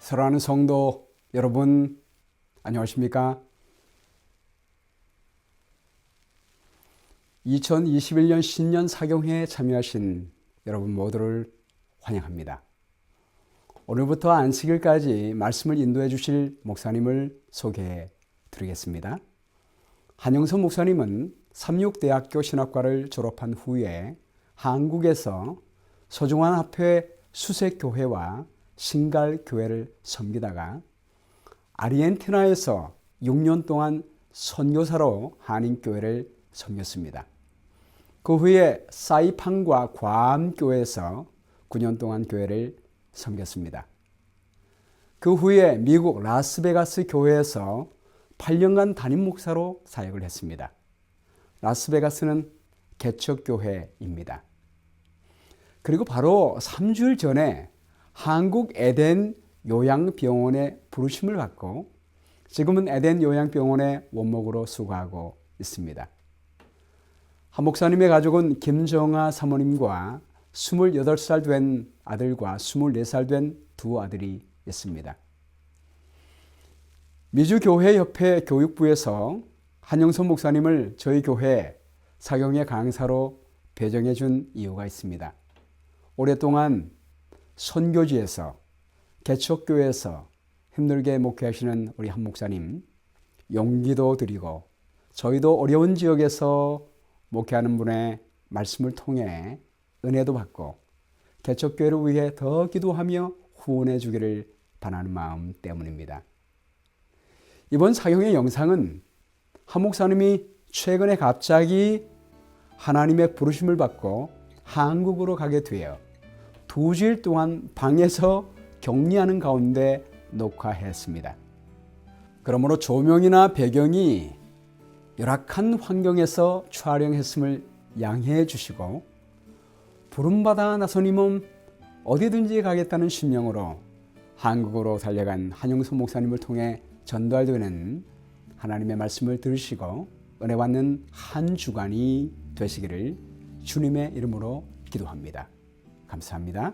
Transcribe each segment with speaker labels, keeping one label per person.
Speaker 1: 사랑하는 성도 여러분, 안녕하십니까? 2021년 신년 사경회에 참여하신 여러분 모두를 환영합니다. 오늘부터 안식일까지 말씀을 인도해 주실 목사님을 소개해 드리겠습니다. 한영선 목사님은 삼육대학교 신학과를 졸업한 후에 한국에서 서중환 합회 수색교회와 신갈교회를 섬기다가 아르헨티나에서 6년 동안 선교사로 한인교회를 섬겼습니다. 그 후에 사이판과 괌교회에서 9년 동안 교회를 섬겼습니다. 그 후에 미국 라스베가스 교회에서 8년간 담임 목사로 사역을 했습니다. 라스베가스는 개척교회입니다. 그리고 바로 3주일 전에 한국 에덴 요양병원에 부르심을 받고 지금은 에덴 요양병원의 원목으로 수고하고 있습니다. 한 목사님의 가족은 김정아 사모님과 28살 된 아들과 24살 된 두 아들이 있습니다. 미주교회협회 교육부에서 한영선 목사님을 저희 교회 사경회 강사로 배정해 준 이유가 있습니다. 오랫동안 선교지에서 개척교회에서 힘들게 목회하시는 우리 한 목사님 용기도 드리고 저희도 어려운 지역에서 목회하는 분의 말씀을 통해 은혜도 받고 개척교회를 위해 더 기도하며 후원해 주기를 바라는 마음 때문입니다. 이번 사경의 영상은 한 목사님이 최근에 갑자기 하나님의 부르심을 받고 한국으로 가게 되어 2주일 동안 방에서 격리하는 가운데 녹화했습니다. 그러므로 조명이나 배경이 열악한 환경에서 촬영했음을 양해해 주시고 부름받아 나선임은 어디든지 가겠다는 심령으로 한국으로 달려간 한영선 목사님을 통해 전달되는 하나님의 말씀을 들으시고 은혜 받는 한 주간이 되시기를 주님의 이름으로 기도합니다. 감사합니다.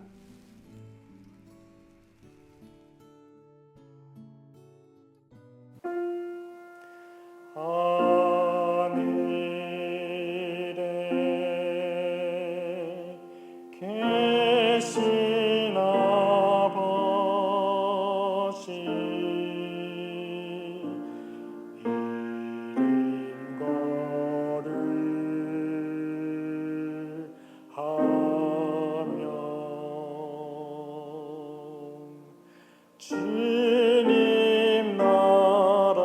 Speaker 2: 주님 나라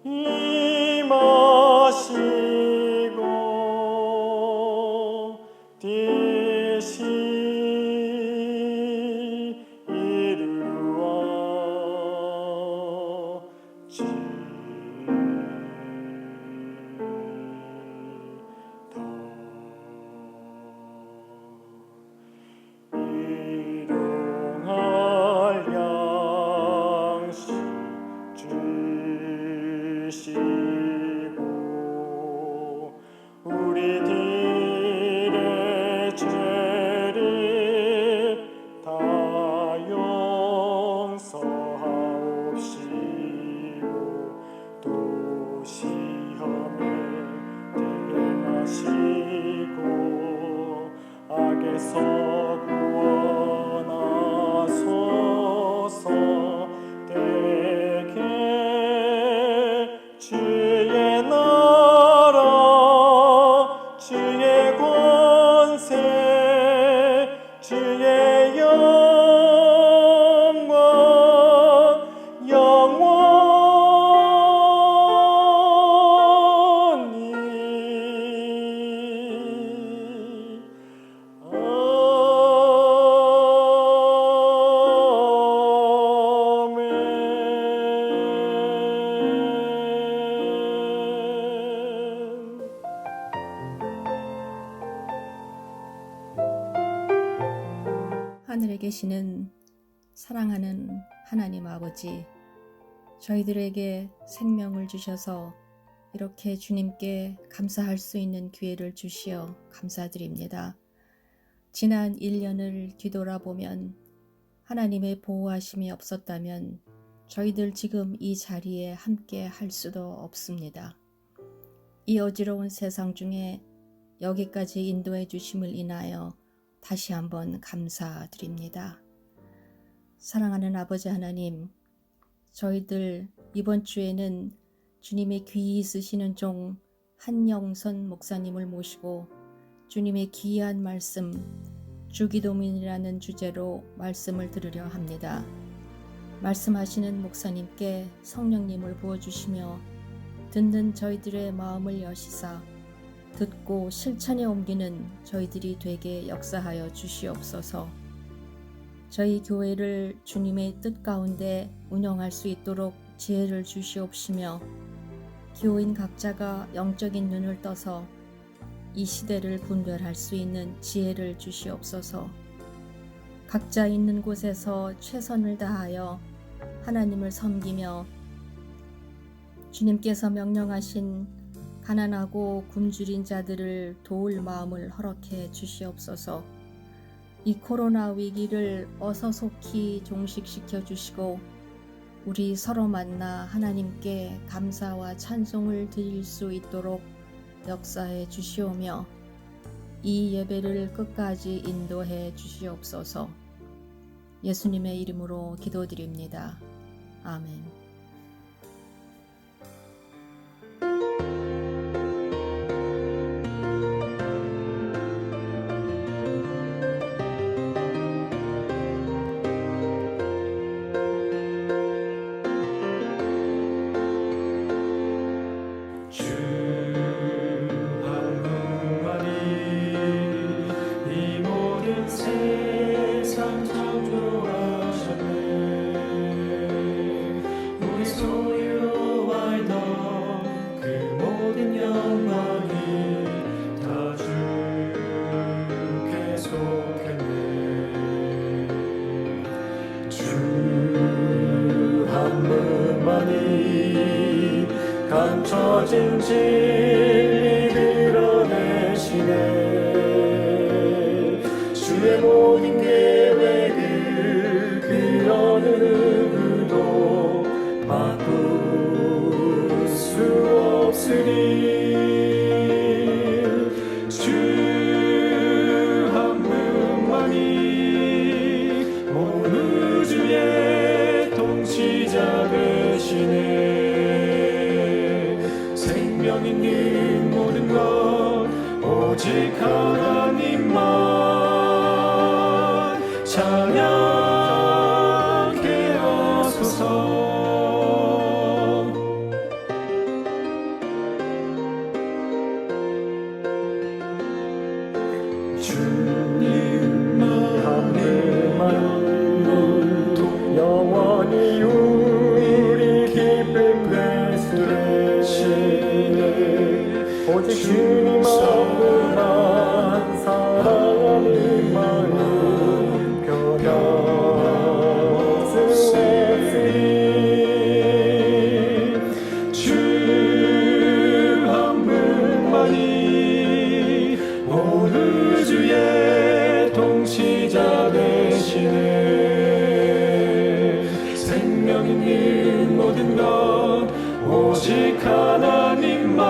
Speaker 2: 임하시고 뜻이 주시고 우리들의 죄를 다 용서하옵시고 또 시험에 들어가시고 악에서 구원하소서. 주의 나라 주의 권세 주의 영광 영원히
Speaker 3: 하늘에 계시는 사랑하는 하나님 아버지, 저희들에게 생명을 주셔서 이렇게 주님께 감사할 수 있는 기회를 주시어 감사드립니다. 지난 1년을 뒤돌아보면 하나님의 보호하심이 없었다면 저희들 지금 이 자리에 함께 할 수도 없습니다. 이 어지러운 세상 중에 여기까지 인도해 주심을 인하여 다시 한번 감사드립니다. 사랑하는 아버지 하나님, 저희들 이번 주에는 주님의 귀히 쓰시는 종 한영선 목사님을 모시고 주님의 귀한 말씀, 주기도문이라는 주제로 말씀을 들으려 합니다. 말씀하시는 목사님께 성령님을 부어주시며 듣는 저희들의 마음을 여시사 듣고 실천에 옮기는 저희들이 되게 역사하여 주시옵소서. 저희 교회를 주님의 뜻 가운데 운영할 수 있도록 지혜를 주시옵시며 교인 각자가 영적인 눈을 떠서 이 시대를 분별할 수 있는 지혜를 주시옵소서. 각자 있는 곳에서 최선을 다하여 하나님을 섬기며 주님께서 명령하신 가난하고 굶주린 자들을 도울 마음을 허락해 주시옵소서. 이 코로나 위기를 어서 속히 종식시켜 주시고 우리 서로 만나 하나님께 감사와 찬송을 드릴 수 있도록 역사해 주시오며 이 예배를 끝까지 인도해 주시옵소서. 예수님의 이름으로 기도드립니다. 아멘.
Speaker 2: 세상 창조하셨네. 우리 소유로 알던 그 모든 영광이 다 주께 속했네. 주 한 분만이 감춰진 진리 드러내시네. 주의 모든 계획을 그 어느 누구도 바꿀 수 없으니 주 한 분만이 온 우주의 통치자 되시네. 생명 있는 모든 것 오직 하나님만 찬양케 하소서. 주님만 한 분만 영원히 우리 기쁨 되시네. 오직 주님만 사랑하는 마음 오직 하나님만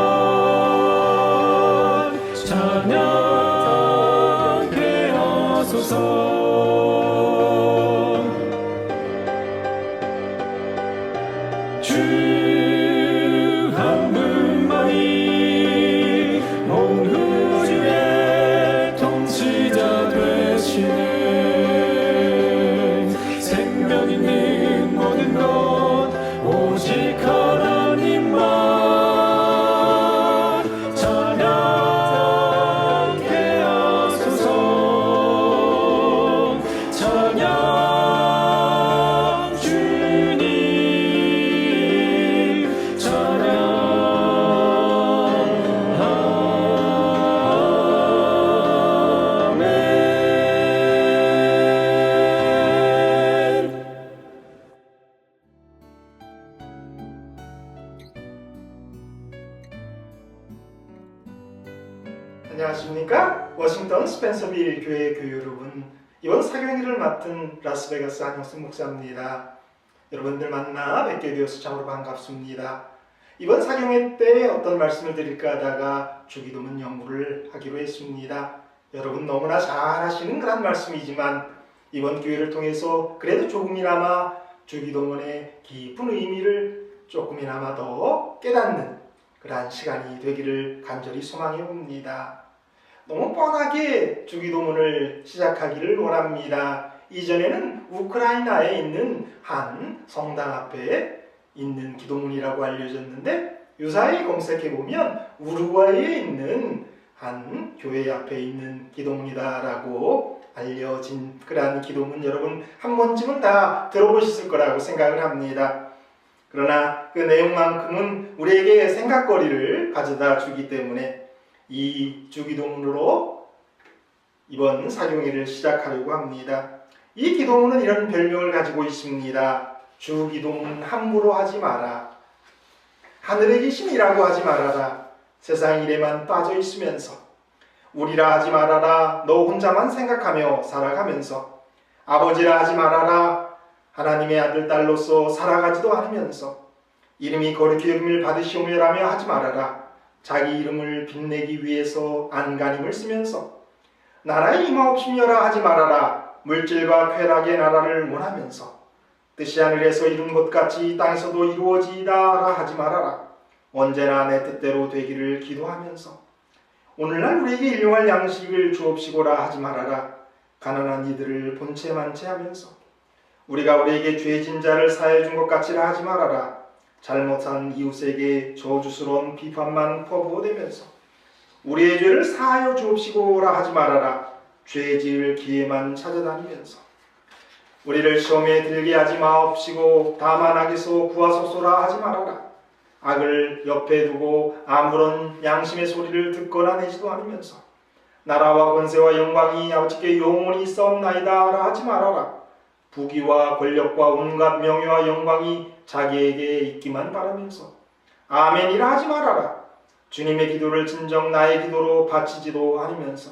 Speaker 2: 찬양케 하소서. 주 한 분만이 온 우주의 통치자 되시네. 생명 있는 모든 것 오직 하나님만 찬양케 하소서. 찬양 주님 찬양.
Speaker 4: 안녕하십니까? 워싱턴 스펜서빌 교회 교회 여러분, 이번 사경일을 맡은 라스베가스 한영선 목사입니다. 여러분들 만나 뵙게 되어서 참으로 반갑습니다. 이번 사경회 때 어떤 말씀을 드릴까 하다가 주기도문 연구를 하기로 했습니다. 여러분 너무나 잘 하시는 그런 말씀이지만 이번 기회를 통해서 그래도 조금이나마 주기도문의 깊은 의미를 조금이나마 더 깨닫는 그러한 시간이 되기를 간절히 소망해 봅니다. 너무 뻔하게 주기도문을 시작하기를 원합니다. 이전에는 우크라이나에 있는 한 성당 앞에 있는 기도문이라고 알려졌는데 유사히 검색해보면 우루과이에 있는 한 교회 앞에 있는 기도문이다라고 알려진 그러한 기도문 여러분 한 번쯤은 다 들어보셨을 거라고 생각을 합니다. 그러나 그 내용만큼은 우리에게 생각거리를 가져다 주기 때문에 이 주기도문으로 이번 사경일을 시작하려고 합니다. 이 기도문은 이런 별명을 가지고 있습니다. 주기도문 함부로 하지 마라. 하늘에 계신 이라고 하지 말아라. 세상 일에만 빠져 있으면서 우리라 하지 말아라. 너 혼자만 생각하며 살아가면서 아버지라 하지 말아라. 하나님의 아들 딸로서 살아가지도 않으면서 이름이 거룩히 여김을 받으시오며라며 하지 말아라. 자기 이름을 빛내기 위해서 안간힘을 쓰면서 나라에 임하옵시며라 하지 말아라. 물질과 쾌락의 나라를 원하면서 뜻이 하늘에서 이룬 것 같이 땅에서도 이루어지이다라 하지 말아라. 언제나 내 뜻대로 되기를 기도하면서 오늘날 우리에게 일용할 양식을 주옵시고라 하지 말아라. 가난한 이들을 본체 만체하면서 우리가 우리에게 죄진 자를 사해 준 것 같이라 하지 말아라. 잘못한 이웃에게 저주스러운 비판만 퍼부어대면서 우리의 죄를 사하여 주옵시고라 하지 말아라. 죄 지을 기회만 찾아다니면서 우리를 시험에 들게 하지 마옵시고 다만 악에서 구하소서라 하지 말아라. 악을 옆에 두고 아무런 양심의 소리를 듣거나 내지도 않으면서 나라와 권세와 영광이 아버지께 영원히 있사옵나이다라 하지 말아라. 부귀와 권력과 온갖 명예와 영광이 자기에게 있기만 바라면서 아멘이라 하지 말아라. 주님의 기도를 진정 나의 기도로 바치지도 않으면서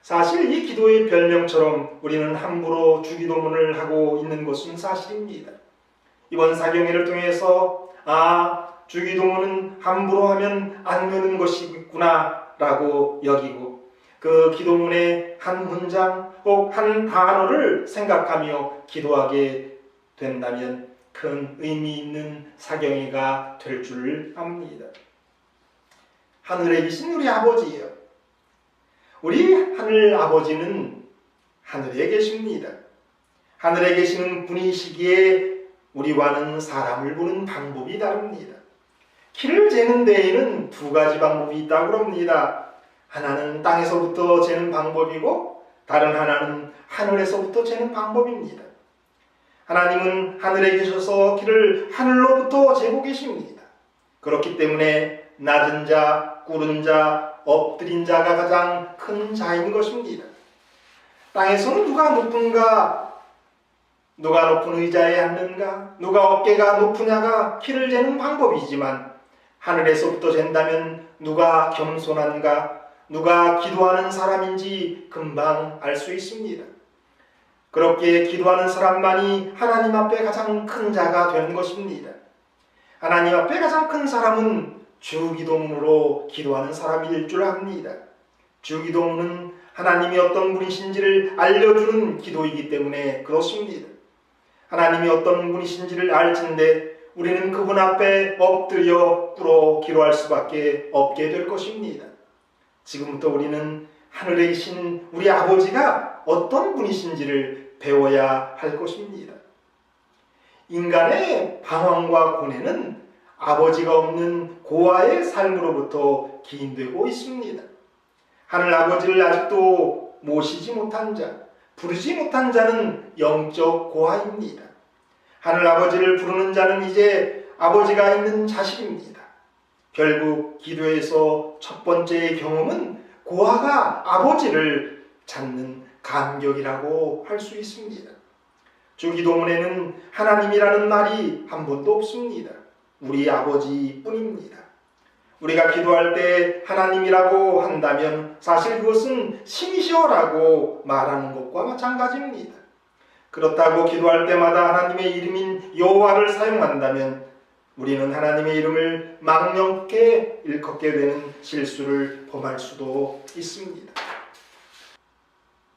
Speaker 4: 사실 이 기도의 별명처럼 우리는 함부로 주기도문을 하고 있는 것은 사실입니다. 이번 사경회를 통해서 주기도문은 함부로 하면 안 되는 것이구나 라고 여기고 그 기도문의 한 문장 혹 한 단어를 생각하며 기도하게 된다면 큰 의미 있는 사경회가 될 줄 압니다. 하늘에 계신 우리 아버지예요. 우리 하늘 아버지는 하늘에 계십니다. 하늘에 계시는 분이시기에 우리와는 사람을 보는 방법이 다릅니다. 키를 재는 데에는 두 가지 방법이 있다고 합니다. 하나는 땅에서부터 재는 방법이고 다른 하나는 하늘에서부터 재는 방법입니다. 하나님은 하늘에 계셔서 키를 하늘로부터 재고 계십니다. 그렇기 때문에 낮은 자, 꿇은 자, 엎드린 자가 가장 큰 자인 것입니다. 땅에서는 누가 높은가, 누가 높은 의자에 앉는가, 누가 어깨가 높으냐가 키를 재는 방법이지만 하늘에서부터 잰다면 누가 겸손한가, 누가 기도하는 사람인지 금방 알 수 있습니다. 그렇게 기도하는 사람만이 하나님 앞에 가장 큰 자가 되는 것입니다. 하나님 앞에 가장 큰 사람은 주기도문으로 기도하는 사람일 줄 압니다. 주기도문은 하나님이 어떤 분이신지를 알려주는 기도이기 때문에 그렇습니다. 하나님이 어떤 분이신지를 알진데 우리는 그분 앞에 엎드려 꿇어 기도할 수밖에 없게 될 것입니다. 지금부터 우리는 하늘에 계신 우리 아버지가 어떤 분이신지를 배워야 할 것입니다. 인간의 방황과 고뇌는 아버지가 없는 고아의 삶으로부터 기인되고 있습니다. 하늘 아버지를 아직도 모시지 못한 자, 부르지 못한 자는 영적 고아입니다. 하늘 아버지를 부르는 자는 이제 아버지가 있는 자식입니다. 결국 기도에서 첫 번째 경험은 고아가 아버지를 찾는 감격이라고 할 수 있습니다. 주기도문에는 하나님이라는 말이 한 번도 없습니다. 우리 아버지뿐입니다. 우리가 기도할 때 하나님이라고 한다면 사실 그것은 신이시여라고 말하는 것과 마찬가지입니다. 그렇다고 기도할 때마다 하나님의 이름인 여호와를 사용한다면 우리는 하나님의 이름을 망령케 일컫게 되는 실수를 범할 수도 있습니다.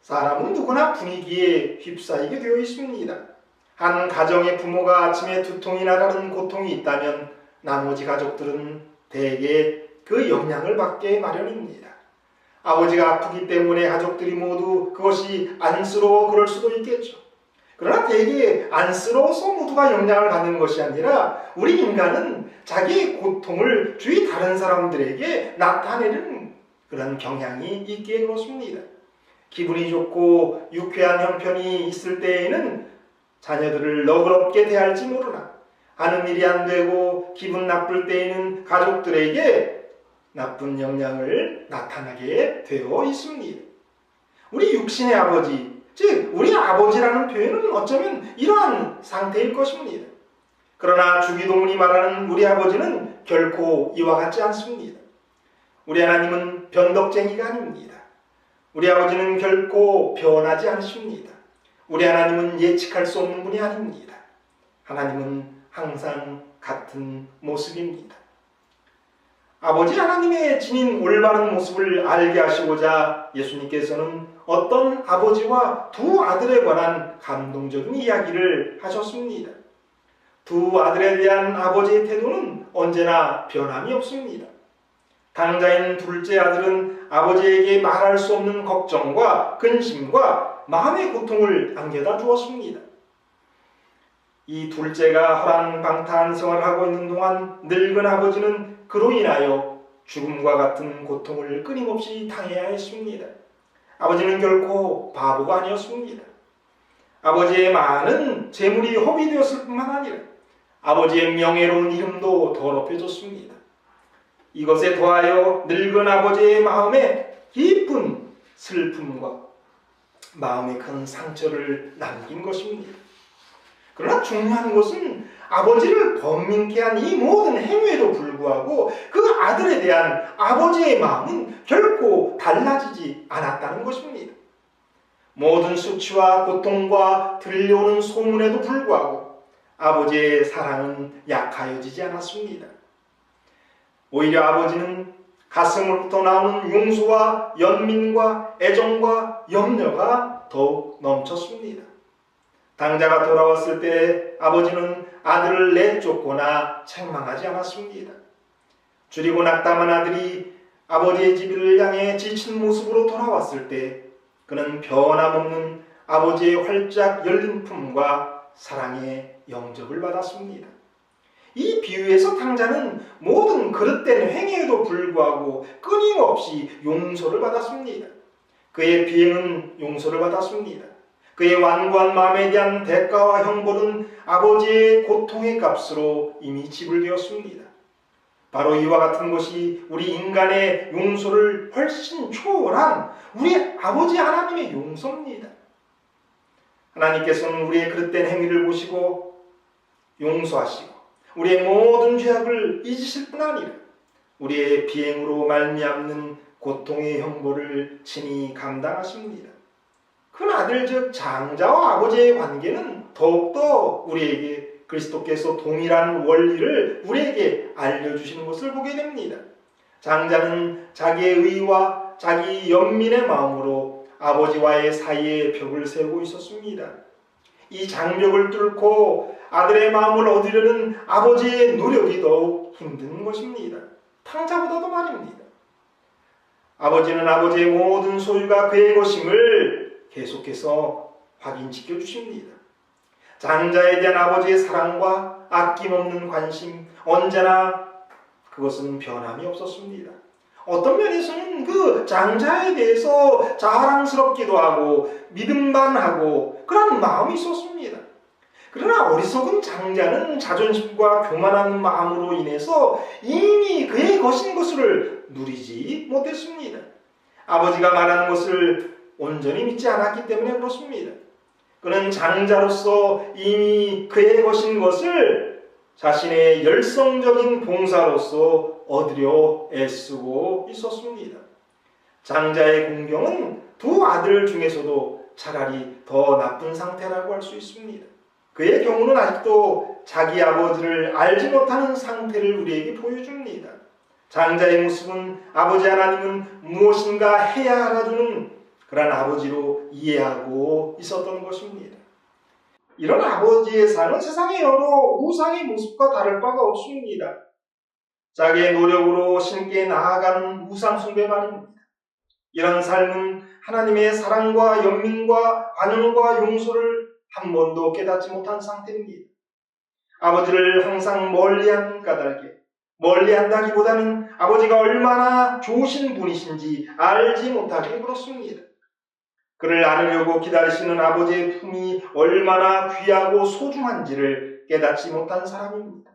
Speaker 4: 사람은 누구나 분위기에 휩싸이게 되어 있습니다. 한 가정의 부모가 아침에 두통이 나라는 고통이 있다면 나머지 가족들은 대개 그 영향을 받게 마련입니다. 아버지가 아프기 때문에 가족들이 모두 그것이 안쓰러워 그럴 수도 있겠죠. 그러나 대개 안쓰러워서 모두가 영향을 받는 것이 아니라 우리 인간은 자기의 고통을 주위 다른 사람들에게 나타내는 그런 경향이 있기에 그렇습니다. 기분이 좋고 유쾌한 형편이 있을 때에는 자녀들을 너그럽게 대할지 모르나 하는 일이 안 되고 기분 나쁠 때에는 가족들에게 나쁜 영향을 나타나게 되어 있습니다. 우리 육신의 아버지, 즉 우리 아버지라는 표현은 어쩌면 이러한 상태일 것입니다. 그러나 주기도문이 말하는 우리 아버지는 결코 이와 같지 않습니다. 우리 하나님은 변덕쟁이가 아닙니다. 우리 아버지는 결코 변하지 않으십니다. 우리 하나님은 예측할 수 없는 분이 아닙니다. 하나님은 항상 같은 모습입니다. 아버지 하나님의 지닌 올바른 모습을 알게 하시고자 예수님께서는 어떤 아버지와 두 아들에 관한 감동적인 이야기를 하셨습니다. 두 아들에 대한 아버지의 태도는 언제나 변함이 없습니다. 당자인 둘째 아들은 아버지에게 말할 수 없는 걱정과 근심과 마음의 고통을 안겨다 주었습니다. 이 둘째가 허랑방탕한 생활을 하고 있는 동안 늙은 아버지는 그로 인하여 죽음과 같은 고통을 끊임없이 당해야 했습니다. 아버지는 결코 바보가 아니었습니다. 아버지의 많은 재물이 허비되었을 뿐만 아니라 아버지의 명예로운 이름도 더럽혀졌습니다. 이것에 더하여 늙은 아버지의 마음에 깊은 슬픔과 마음에 큰 상처를 남긴 것입니다. 그러나 중요한 것은 아버지를 번민케 한 이 모든 행위에도 불구하고 그 아들에 대한 아버지의 마음은 결코 달라지지 않았다는 것입니다. 모든 수치와 고통과 들려오는 소문에도 불구하고 아버지의 사랑은 약하여지지 않았습니다. 오히려 아버지는 가슴으로부터 나오는 용서와 연민과 애정과 염려가 더욱 넘쳤습니다. 당자가 돌아왔을 때 아버지는 아들을 내쫓거나 책망하지 않았습니다. 줄이고 낙담한 아들이 아버지의 집을 향해 지친 모습으로 돌아왔을 때 그는 변함없는 아버지의 활짝 열린 품과 사랑의 영접을 받았습니다. 이 비유에서 당자는 모든 그릇된 행위에도 불구하고 끊임없이 용서를 받았습니다. 그의 비행은 용서를 받았습니다. 그의 완고한 마음에 대한 대가와 형벌은 아버지의 고통의 값으로 이미 지불되었습니다. 바로 이와 같은 것이 우리 인간의 용서를 훨씬 초월한 우리 아버지 하나님의 용서입니다. 하나님께서는 우리의 그릇된 행위를 보시고 용서하시고 우리의 모든 죄악을 잊으실 뿐 아니라 우리의 비행으로 말미암는 고통의 형벌을 친히 감당하십니다. 큰 아들 즉 장자와 아버지의 관계는 더욱더 우리에게 그리스도께서 동일한 원리를 우리에게 알려주시는 것을 보게 됩니다. 장자는 자기의 의와 자기 연민의 마음으로 아버지와의 사이에 벽을 세우고 있었습니다. 이 장벽을 뚫고 아들의 마음을 얻으려는 아버지의 노력이 더욱 힘든 것입니다. 탕자보다도 말입니다. 아버지는 아버지의 모든 소유가 그의 것임을 계속해서 확인시켜 주십니다. 장자에 대한 아버지의 사랑과 아낌없는 관심, 언제나 그것은 변함이 없었습니다. 어떤 면에서는 그 장자에 대해서 자랑스럽기도 하고 믿음만하고 그런 마음이 있었습니다. 그러나 어리석은 장자는 자존심과 교만한 마음으로 인해서 이미 그의 것인 것을 누리지 못했습니다. 아버지가 말하는 것을 온전히 믿지 않았기 때문에 그렇습니다. 그는 장자로서 이미 그의 것인 것을 자신의 열성적인 봉사로서 얻으려 애쓰고 있었습니다. 장자의 공경은 두 아들 중에서도 차라리 더 나쁜 상태라고 할 수 있습니다. 그의 경우는 아직도 자기 아버지를 알지 못하는 상태를 우리에게 보여줍니다. 장자의 모습은 아버지 하나님은 무엇인가 해야 알아주는 그런 아버지로 이해하고 있었던 것입니다. 이런 아버지의 삶은 세상의 여러 우상의 모습과 다를 바가 없습니다. 자기의 노력으로 신께 나아가는 우상 숭배 말입니다. 이런 삶은 하나님의 사랑과 연민과 관용과 용서를 한 번도 깨닫지 못한 상태입니다. 아버지를 항상 멀리한 까닭에, 멀리한다기보다는 아버지가 얼마나 좋으신 분이신지 알지 못하게 그렇습니다. 그를 안으려고 기다리시는 아버지의 품이 얼마나 귀하고 소중한지를 깨닫지 못한 사람입니다.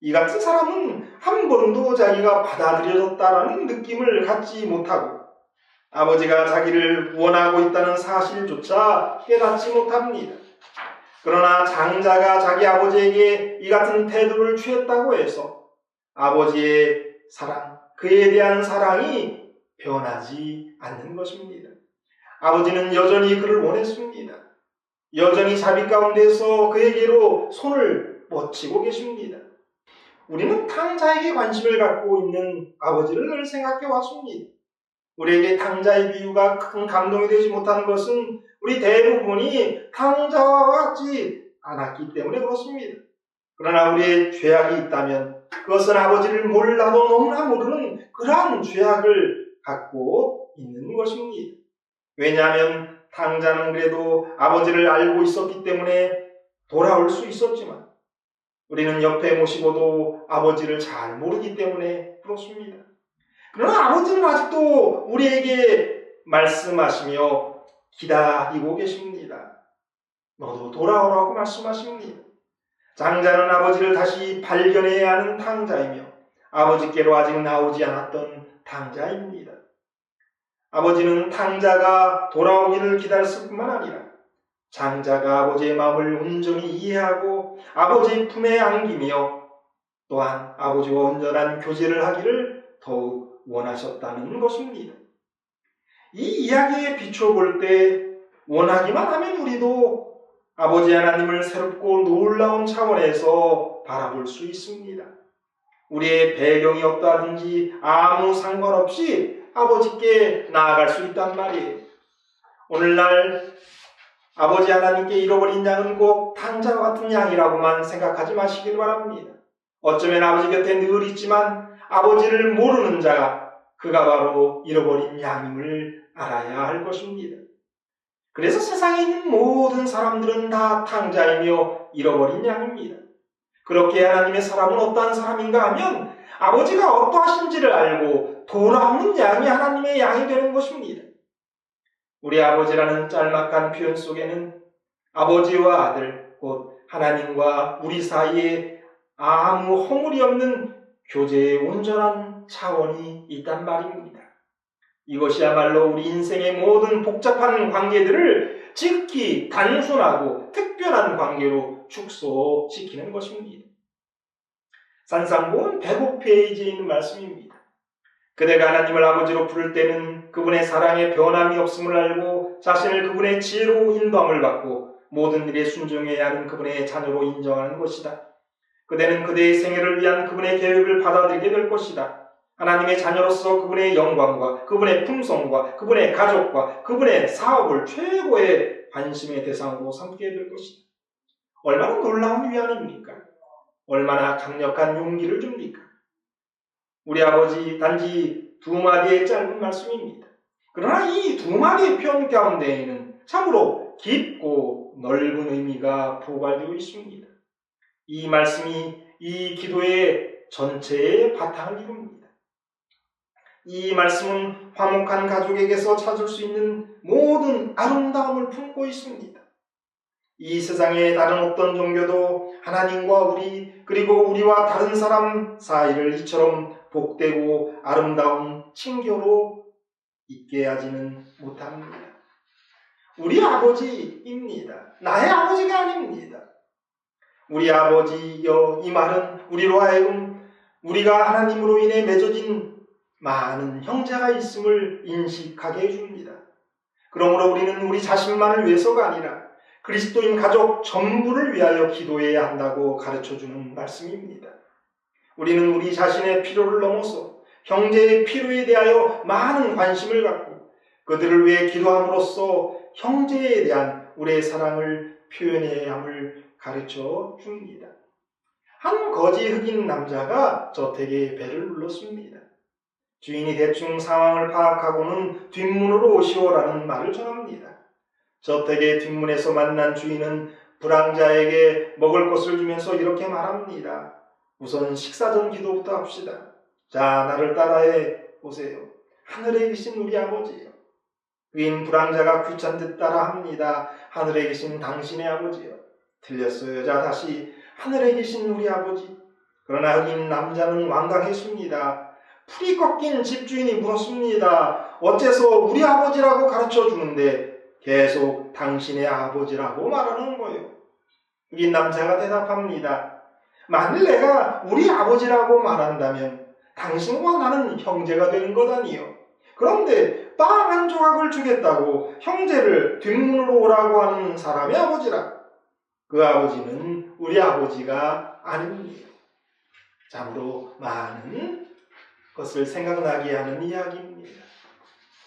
Speaker 4: 이 같은 사람은 한 번도 자기가 받아들여졌다라는 느낌을 갖지 못하고 아버지가 자기를 원하고 있다는 사실조차 깨닫지 못합니다. 그러나 장자가 자기 아버지에게 이 같은 태도를 취했다고 해서 아버지의 사랑, 그에 대한 사랑이 변하지 않는 것입니다. 아버지는 여전히 그를 원했습니다. 여전히 자비 가운데서 그에게로 손을 뻗치고 계십니다. 우리는 탕자에게 관심을 갖고 있는 아버지를 늘 생각해 왔습니다. 우리에게 탕자의 비유가 큰 감동이 되지 못하는 것은 우리 대부분이 탕자와 같지 않았기 때문에 그렇습니다. 그러나 우리의 죄악이 있다면 그것은 아버지를 몰라도 너무나 모르는 그러한 죄악을 갖고 있는 것입니다. 왜냐하면 탕자는 그래도 아버지를 알고 있었기 때문에 돌아올 수 있었지만 우리는 옆에 모시고도 아버지를 잘 모르기 때문에 그렇습니다. 그러나 아버지는 아직도 우리에게 말씀하시며 기다리고 계십니다. 너도 돌아오라고 말씀하십니다. 장자는 아버지를 다시 발견해야 하는 탕자이며 아버지께로 아직 나오지 않았던 탕자입니다. 아버지는 탕자가 돌아오기를 기다렸을 뿐만 아니라 장자가 아버지의 마음을 온전히 이해하고 아버지의 품에 안기며 또한 아버지와 온전한 교제를 하기를 더욱 원하셨다는 것입니다. 이 이야기에 비춰볼 때 원하기만 하면 우리도 아버지 하나님을 새롭고 놀라운 차원에서 바라볼 수 있습니다. 우리의 배경이 어떠하든지 아무 상관없이 아버지께 나아갈 수 있단 말이에요. 오늘날 아버지 하나님께 잃어버린 양은 꼭 탕자와 같은 양이라고만 생각하지 마시길 바랍니다. 어쩌면 아버지 곁에 늘 있지만 아버지를 모르는 자가 그가 바로 잃어버린 양임을 알아야 할 것입니다. 그래서 세상에 있는 모든 사람들은 다 탕자이며 잃어버린 양입니다. 그렇게 하나님의 사람은 어떠한 사람인가 하면 아버지가 어떠하신지를 알고 돌아오는 양이 하나님의 양이 되는 것입니다. 우리 아버지라는 짤막한 표현 속에는 아버지와 아들, 곧 하나님과 우리 사이에 아무 허물이 없는 교제의 온전한 차원이 있단 말입니다. 이것이야말로 우리 인생의 모든 복잡한 관계들을 지극히 단순하고 특별한 관계로 축소시키는 것입니다. 산상보은 105페이지에 있는 말씀입니다. 그대가 하나님을 아버지로 부를 때는 그분의 사랑에 변함이 없음을 알고 자신을 그분의 지혜로 인도함을 받고 모든 일에 순종해야 하는 그분의 자녀로 인정하는 것이다. 그대는 그대의 생애를 위한 그분의 계획을 받아들이게 될 것이다. 하나님의 자녀로서 그분의 영광과 그분의 품성과 그분의 가족과 그분의 사업을 최고의 관심의 대상으로 삼게 될 것이다. 얼마나 놀라운 위안입니까? 얼마나 강력한 용기를 줍니까? 우리 아버지 단지 두 마디의 짧은 말씀입니다. 그러나 이 두 마디의 표현 가운데에는 참으로 깊고 넓은 의미가 포괄되어 있습니다. 이 말씀이 이 기도의 전체의 바탕을 이룹니다. 이 말씀은 화목한 가족에게서 찾을 수 있는 모든 아름다움을 품고 있습니다. 이 세상의 다른 어떤 종교도 하나님과 우리 그리고 우리와 다른 사람 사이를 이처럼 복되고 아름다운 친교로 있게 하지는 못합니다. 우리 아버지입니다. 나의 아버지가 아닙니다. 우리 아버지여, 이 말은 우리로 하여금 우리가 하나님으로 인해 맺어진 많은 형제가 있음을 인식하게 해줍니다. 그러므로 우리는 우리 자신만을 위해서가 아니라 그리스도인 가족 전부를 위하여 기도해야 한다고 가르쳐주는 말씀입니다. 우리는 우리 자신의 필요를 넘어서 형제의 필요에 대하여 많은 관심을 갖고 그들을 위해 기도함으로써 형제에 대한 우리의 사랑을 표현해야 함을 가르쳐 줍니다. 한 거지 흑인 남자가 저택에 벨을 눌렀습니다. 주인이 대충 상황을 파악하고는 뒷문으로 오시오라는 말을 전합니다. 저택의 뒷문에서 만난 주인은 불황자에게 먹을 것을 주면서 이렇게 말합니다. 우선 식사 전 기도부터 합시다. 자, 나를 따라해 보세요. 하늘에 계신 우리 아버지요. 흑인 불황자가 귀찮은 듯 따라합니다. 하늘에 계신 당신의 아버지요. 틀렸어요. 자, 다시 하늘에 계신 우리 아버지. 그러나 흑인 남자는 완강했습니다. 풀이 꺾인 집주인이 물었습니다. 어째서 우리 아버지라고 가르쳐 주는데 계속 당신의 아버지라고 말하는 거예요. 흑인 남자가 대답합니다. 만일 내가 우리 아버지라고 말한다면 당신과 나는 형제가 되는 것 아니요. 그런데 빵 한 조각을 주겠다고 형제를 뒷문으로 오라고 하는 사람의 아버지라. 그 아버지는 우리 아버지가 아닙니다. 참으로 많은 것을 생각나게 하는 이야기입니다.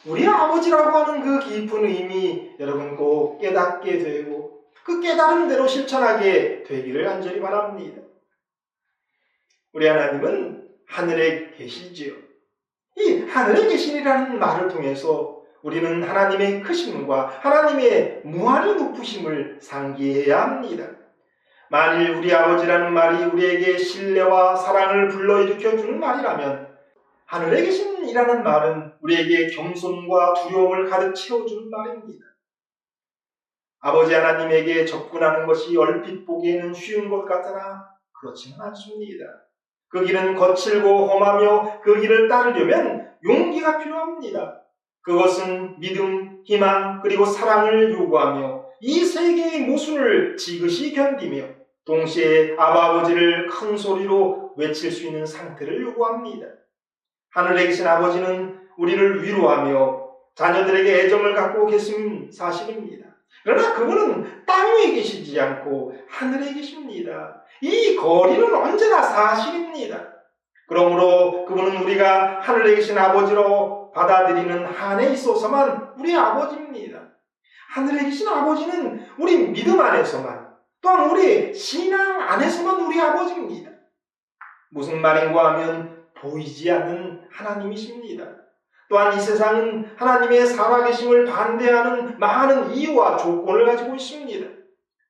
Speaker 4: 우리 아버지라고 하는 그 깊은 의미 여러분 꼭 깨닫게 되고 그 깨달음대로 실천하게 되기를 간절히 바랍니다. 우리 하나님은 하늘에 계시지요. 이 하늘에 계시니라는 말을 통해서 우리는 하나님의 크심과 하나님의 무한히 높으심을 상기해야 합니다. 만일 우리 아버지라는 말이 우리에게 신뢰와 사랑을 불러일으켜 주는 말이라면 하늘에 계신이라는 말은 우리에게 겸손과 두려움을 가르쳐 주는 말입니다. 아버지 하나님에게 접근하는 것이 얼핏 보기에는 쉬운 것 같으나 그렇지는 않습니다. 그 길은 거칠고 험하며 그 길을 따르려면 용기가 필요합니다. 그것은 믿음, 희망, 그리고 사랑을 요구하며 이 세 개의 모순을 지그시 견디며 동시에 아버지를 큰 소리로 외칠 수 있는 상태를 요구합니다. 하늘에 계신 아버지는 우리를 위로하며 자녀들에게 애정을 갖고 계신 사실입니다. 그러나 그분은 땅 위에 계시지 않고 하늘에 계십니다. 이 거리는 언제나 사실입니다. 그러므로 그분은 우리가 하늘에 계신 아버지로 받아들이는 한에 있어서만 우리 아버지입니다. 하늘에 계신 아버지는 우리 믿음 안에서만 또한 우리 신앙 안에서만 우리 아버지입니다. 무슨 말인가 하면 보이지 않는 하나님이십니다. 또한 이 세상은 하나님의 살아계심을 반대하는 많은 이유와 조건을 가지고 있습니다.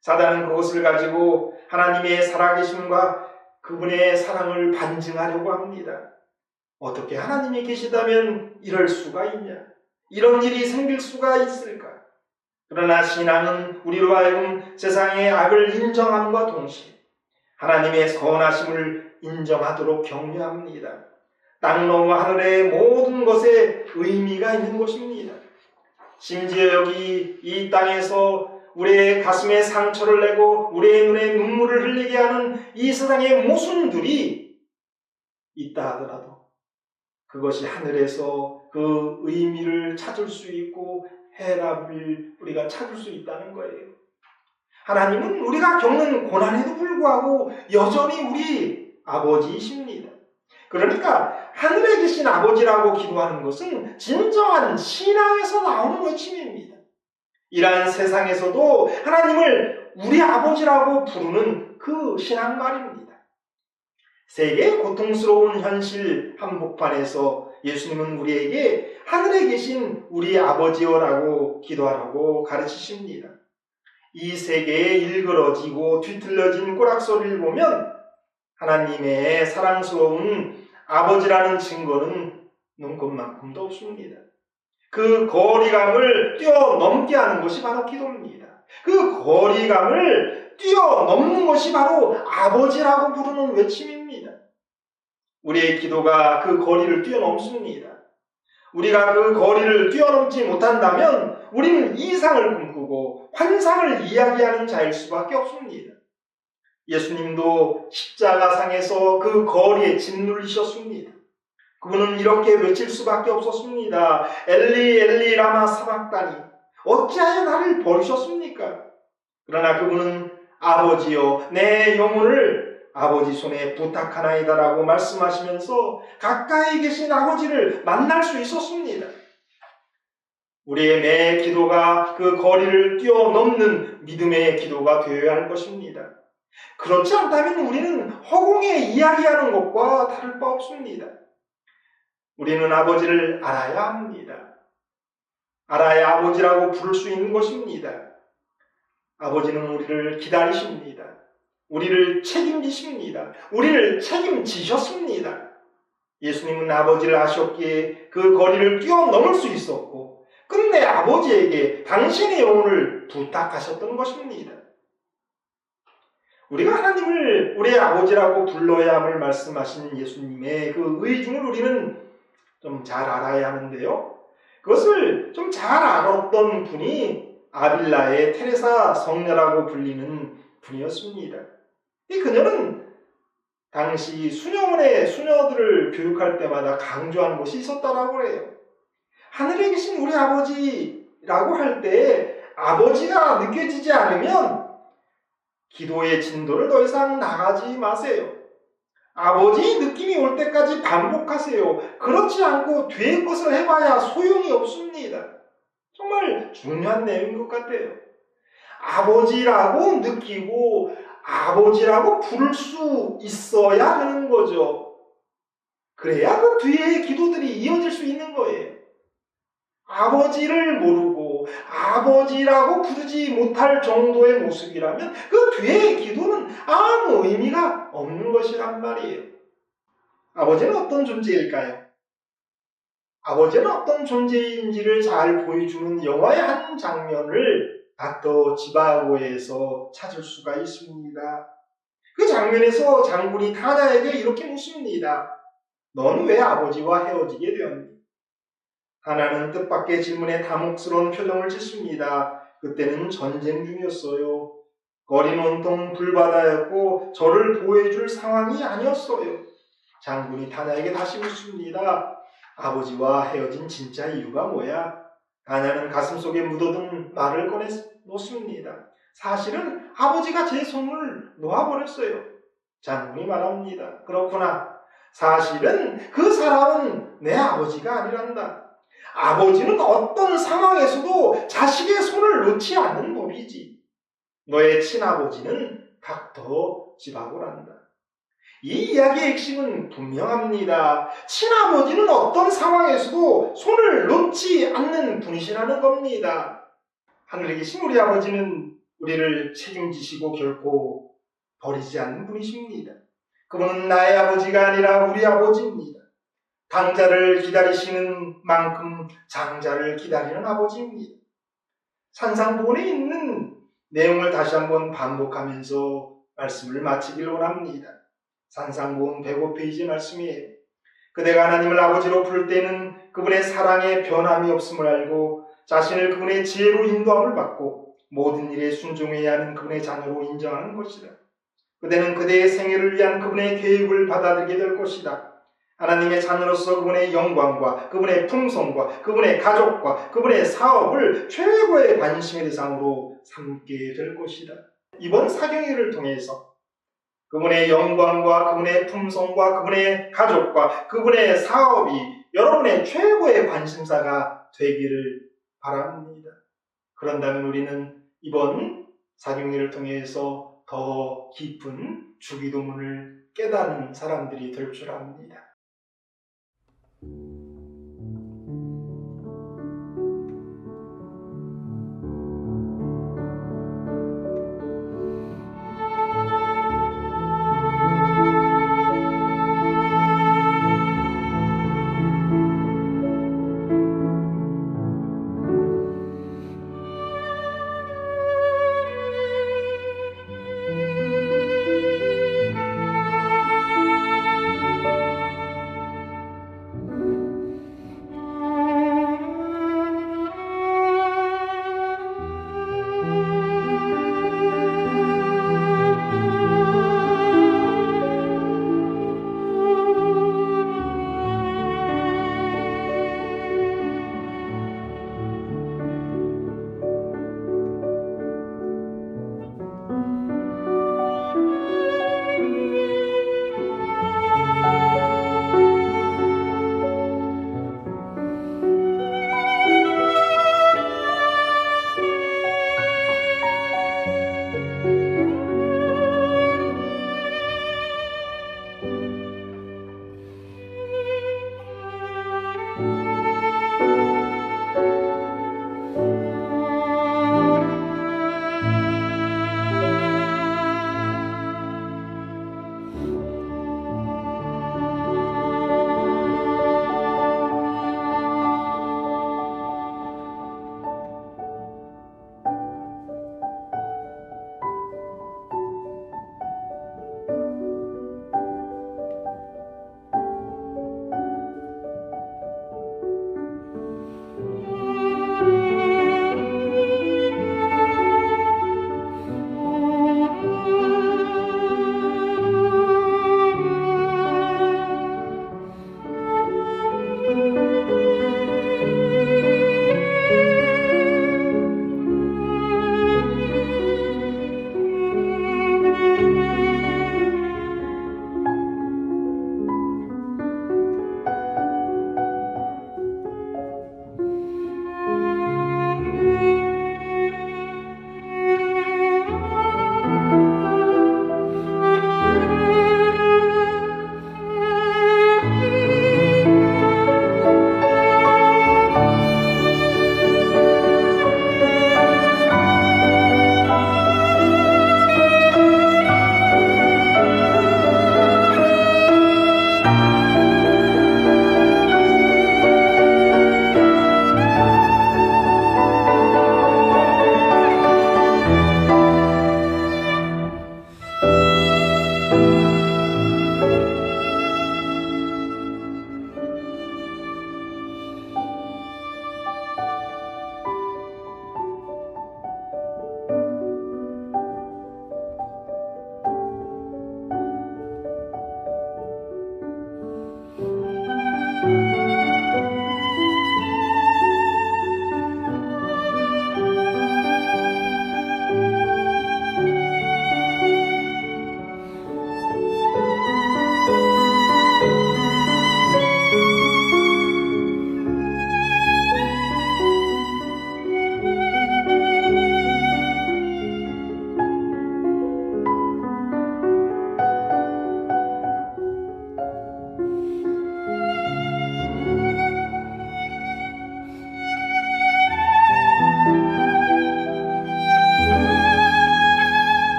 Speaker 4: 사단은 그것을 가지고 하나님의 살아계심과 그분의 사랑을 반증하려고 합니다. 어떻게 하나님이 계시다면 이럴 수가 있냐? 이런 일이 생길 수가 있을까? 그러나 신앙은 우리로 하여금 세상의 악을 인정함과 동시에 하나님의 선하심을 인정하도록 격려합니다. 땅 너머 하늘의 모든 것에 의미가 있는 것입니다. 심지어 여기 이 땅에서 우리의 가슴에 상처를 내고 우리의 눈에 눈물을 흘리게 하는 이 세상의 모순들이 있다 하더라도 그것이 하늘에서 그 의미를 찾을 수 있고 해답을 우리가 찾을 수 있다는 거예요. 하나님은 우리가 겪는 고난에도 불구하고 여전히 우리 아버지이십니다. 그러니까 하늘에 계신 아버지라고 기도하는 것은 진정한 신앙에서 나오는 외침입니다. 이러한 세상에서도 하나님을 우리 아버지라고 부르는 그 신앙말입니다. 세계의 고통스러운 현실 한복판에서 예수님은 우리에게 하늘에 계신 우리 아버지여라고 기도하라고 가르치십니다. 이 세계에 일그러지고 뒤틀려진 꼬락서리를 보면 하나님의 사랑스러운 아버지라는 증거는 눈꽃만큼도 없습니다. 그 거리감을 뛰어넘게 하는 것이 바로 기도입니다. 그 거리감을 뛰어넘는 것이 바로 아버지라고 부르는 외침입니다. 우리의 기도가 그 거리를 뛰어넘습니다. 우리가 그 거리를 뛰어넘지 못한다면 우리는 이상을 꿈꾸고 환상을 이야기하는 자일 수밖에 없습니다. 예수님도 십자가상에서 그 거리에 짓눌리셨습니다. 그분은 이렇게 외칠 수밖에 없었습니다. 엘리 엘리 라마 사박다니, 어찌하여 나를 버리셨습니까? 그러나 그분은 아버지여 내 영혼을 아버지 손에 부탁하나이다라고 말씀하시면서 가까이 계신 아버지를 만날 수 있었습니다. 우리의 매 기도가 그 거리를 뛰어넘는 믿음의 기도가 되어야 할 것입니다. 그렇지 않다면 우리는 허공에 이야기하는 것과 다를 바 없습니다. 우리는 아버지를 알아야 합니다. 알아야 아버지라고 부를 수 있는 것입니다. 아버지는 우리를 기다리십니다. 우리를 책임지십니다. 우리를 책임지셨습니다. 예수님은 아버지를 아셨기에 그 거리를 뛰어넘을 수 있었고 끝내 아버지에게 당신의 영혼을 부탁하셨던 것입니다. 우리가 하나님을 우리의 아버지라고 불러야 함을 말씀하신 예수님의 그 의중을 우리는 좀 잘 알아야 하는데요. 그것을 좀 잘 알았던 분이 아빌라의 테레사 성녀라고 불리는 분이었습니다. 그녀는 당시 수녀원의 수녀들을 교육할 때마다 강조하는 것이 있었다라고 해요. 하늘에 계신 우리 아버지라고 할 때 아버지가 느껴지지 않으면 기도의 진도를 더 이상 나가지 마세요. 아버지 느낌이 올 때까지 반복하세요. 그렇지 않고 뒤에 것을 해봐야 소용이 없습니다. 정말 중요한 내용인 것 같아요. 아버지라고 느끼고 아버지라고 부를 수 있어야 하는 거죠. 그래야 그 뒤에 기도들이 이어질 수 있는 거예요. 아버지를 모르고 아버지라고 부르지 못할 정도의 모습이라면 그 뒤에 기도는 아무 의미가 없는 것이란 말이에요. 아버지는 어떤 존재일까요? 아버지는 어떤 존재인지를 잘 보여주는 영화의 한 장면을 닥터 지바고에서 찾을 수가 있습니다. 그 장면에서 장군이 타나에게 이렇게 묻습니다. 넌 왜 아버지와 헤어지게 되었니? 하나는 뜻밖의 질문에 당혹스러운 표정을 짓습니다. 그때는 전쟁 중이었어요. 거리는 온통 불바다였고 저를 보호해줄 상황이 아니었어요. 장군이 타냐에게 다시 묻습니다. 아버지와 헤어진 진짜 이유가 뭐야? 타냐는 가슴속에 묻어둔 말을 꺼내 놓습니다. 사실은 아버지가 제 손을 놓아버렸어요. 장군이 말합니다. 그렇구나. 사실은 그 사람은 내 아버지가 아니란다. 아버지는 어떤 상황에서도 자식의 손을 놓지 않는 법이지. 너의 친아버지는 닥터 지바고란다. 이 이야기의 핵심은 분명합니다. 친아버지는 어떤 상황에서도 손을 놓지 않는 분이시라는 겁니다. 하늘에 계신 우리 아버지는 우리를 책임지시고 결코 버리지 않는 분이십니다. 그분은 나의 아버지가 아니라 우리 아버지입니다. 당자를 기다리시는 만큼 장자를 기다리는 아버지입니다. 산상보훈에 있는 내용을 다시 한번 반복하면서 말씀을 마치길 원합니다. 산상보훈 105페이지 말씀이에요. 그대가 하나님을 아버지로 부를 때는 그분의 사랑에 변함이 없음을 알고 자신을 그분의 지혜로 인도함을 받고 모든 일에 순종해야 하는 그분의 자녀로 인정하는 것이다. 그대는 그대의 생애를 위한 그분의 계획을 받아들이게 될 것이다. 하나님의 자녀로서 그분의 영광과 그분의 풍성과 그분의 가족과 그분의 사업을 최고의 관심의 대상으로 삼게 될 것이다. 이번 사경회를 통해서 그분의 영광과 그분의 품성과 그분의 가족과 그분의 사업이 여러분의 최고의 관심사가 되기를 바랍니다. 그런다면 우리는 이번 사경회를 통해서 더 깊은 주기도문을 깨닫는 사람들이 될 줄 압니다.